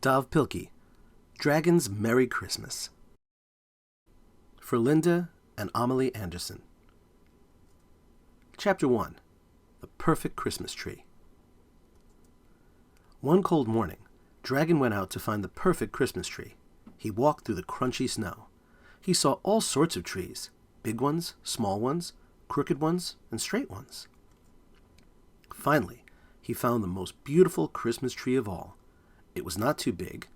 Dav Pilkey, Dragon's Merry Christmas. For Linda and Amelie Anderson. Chapter 1. The Perfect Christmas Tree. One cold morning, Dragon went out to find the perfect Christmas tree. He walked through the crunchy snow. He saw all sorts of trees, big ones, small ones, crooked ones, and straight ones. Finally, he found the most beautiful Christmas tree of all. It was not too big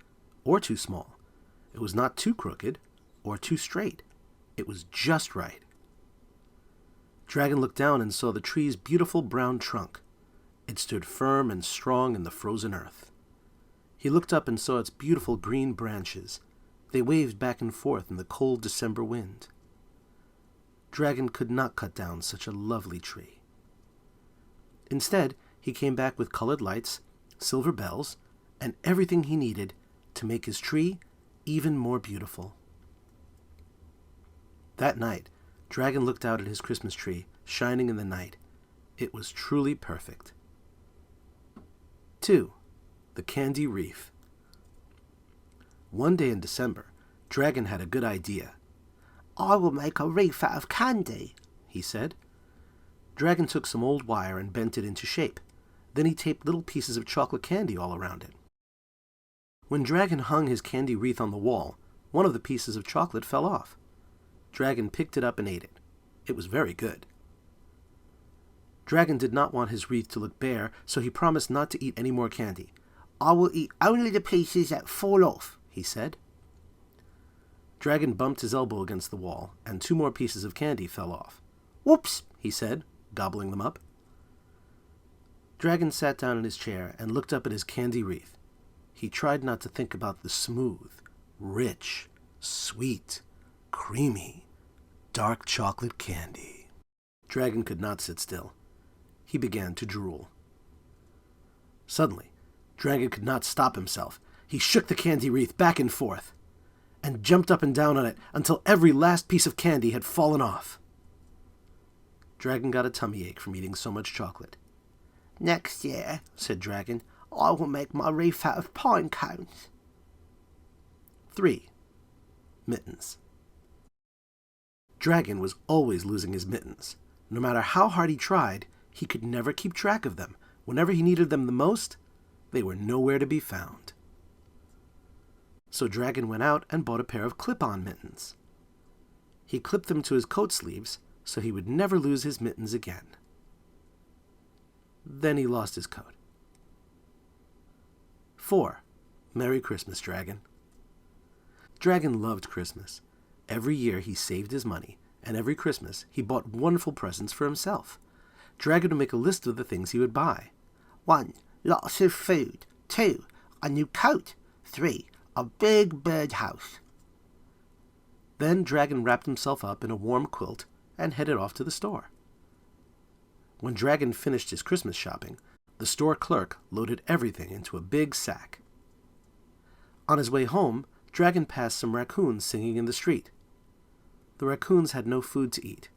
or too small. It was not too crooked or too straight. It was just right. Dragon looked down and saw the tree's beautiful brown trunk. It stood firm and strong in the frozen earth. He looked up and saw its beautiful green branches. They waved back and forth in the cold December wind. Dragon could not cut down such a lovely tree. Instead, he came back with colored lights, silver bells, and everything he needed to make his tree even more beautiful. That night, Dragon looked out at his Christmas tree, shining in the night. It was truly perfect. 2. The Candy Wreath. One day in December, Dragon had a good idea. "I will make a wreath out of candy," he said. Dragon took some old wire and bent it into shape. Then he taped little pieces of chocolate candy all around it. When Dragon hung his candy wreath on the wall, one of the pieces of chocolate fell off. Dragon picked it up and ate it. It was very good. Dragon did not want his wreath to look bare, so he promised not to eat any more candy. "I will eat only the pieces that fall off," he said. Dragon bumped his elbow against the wall, and 2 more pieces of candy fell off. "Whoops," he said, gobbling them up. Dragon sat down in his chair and looked up at his candy wreath. He tried not to think about the smooth, rich, sweet, creamy, dark chocolate candy. Dragon could not sit still. He began to drool. Suddenly, Dragon could not stop himself. He shook the candy wreath back and forth, and jumped up and down on it until every last piece of candy had fallen off. Dragon got a tummy ache from eating so much chocolate. "Next year," said Dragon, "I will make my wreath out of pine cones." 3. Mittens. Dragon was always losing his mittens. No matter how hard he tried, he could never keep track of them. Whenever he needed them the most, they were nowhere to be found. So Dragon went out and bought a pair of clip-on mittens. He clipped them to his coat sleeves so he would never lose his mittens again. Then he lost his coat. 4. Merry Christmas, Dragon. Dragon loved Christmas. Every year he saved his money, and every Christmas he bought wonderful presents for himself. Dragon would make a list of the things he would buy. 1. Lots of food. 2. A new coat. 3. A big birdhouse. Then Dragon wrapped himself up in a warm quilt and headed off to the store. When Dragon finished his Christmas shopping, the store clerk loaded everything into a big sack. On his way home, Dragon passed some raccoons singing in the street. The raccoons had no food to eat.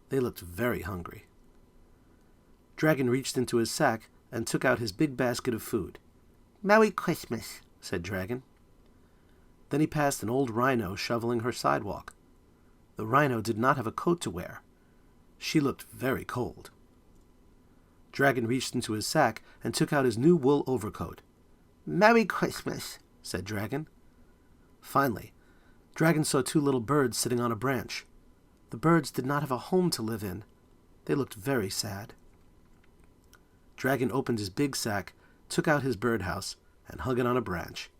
They looked very hungry. Dragon reached into his sack and took out his big basket of food. "Merry Christmas," said Dragon. Then he passed an old rhino shoveling her sidewalk. The rhino did not have a coat to wear. She looked very cold. Dragon reached into his sack and took out his new wool overcoat. "Merry Christmas," said Dragon. Finally, Dragon saw 2 little birds sitting on a branch. The birds did not have a home to live in. They looked very sad. Dragon opened his big sack, took out his birdhouse, and hung it on a branch.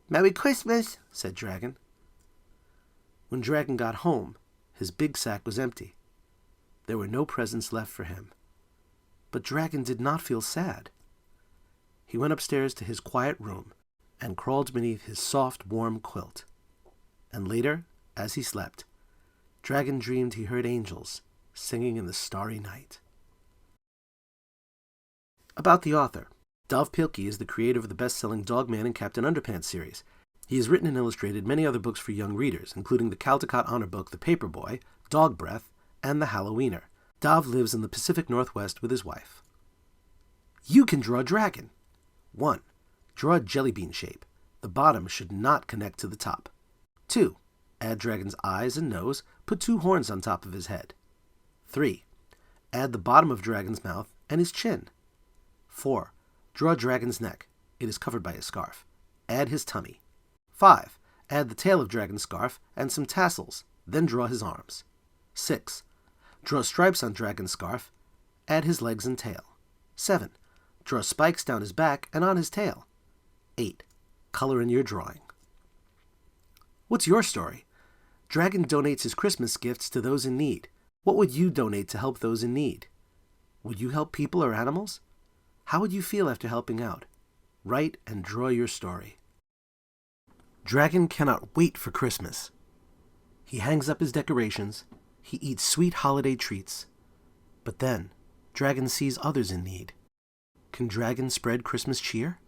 "Merry Christmas," said Dragon. When Dragon got home, his big sack was empty. There were no presents left for him. But Dragon did not feel sad. He went upstairs to his quiet room and crawled beneath his soft, warm quilt. And later, as he slept, Dragon dreamed he heard angels singing in the starry night. About the author. Dav Pilkey is the creator of the best-selling Dog Man and Captain Underpants series. He has written and illustrated many other books for young readers, including the Caldecott Honor Book, The Paperboy, Dog Breath, and The Halloweener. Dav lives in the Pacific Northwest with his wife. You can draw a dragon. 1. Draw a jelly bean shape. The bottom should not connect to the top. 2. Add dragon's eyes and nose. Put 2 horns on top of his head. 3. Add the bottom of dragon's mouth and his chin. 4. Draw dragon's neck. It is covered by a scarf. Add his tummy. 5. Add the tail of dragon's scarf and some tassels. Then draw his arms. 6. Draw stripes on dragon's scarf. Add his legs and tail. 7. Draw spikes down his back and on his tail. 8. Color in your drawing. What's your story? Dragon donates his Christmas gifts to those in need. What would you donate to help those in need? Would you help people or animals? How would you feel after helping out? Write and draw your story. Dragon cannot wait for Christmas. He hangs up his decorations. He eats sweet holiday treats. But then, Dragon sees others in need. Can Dragon spread Christmas cheer?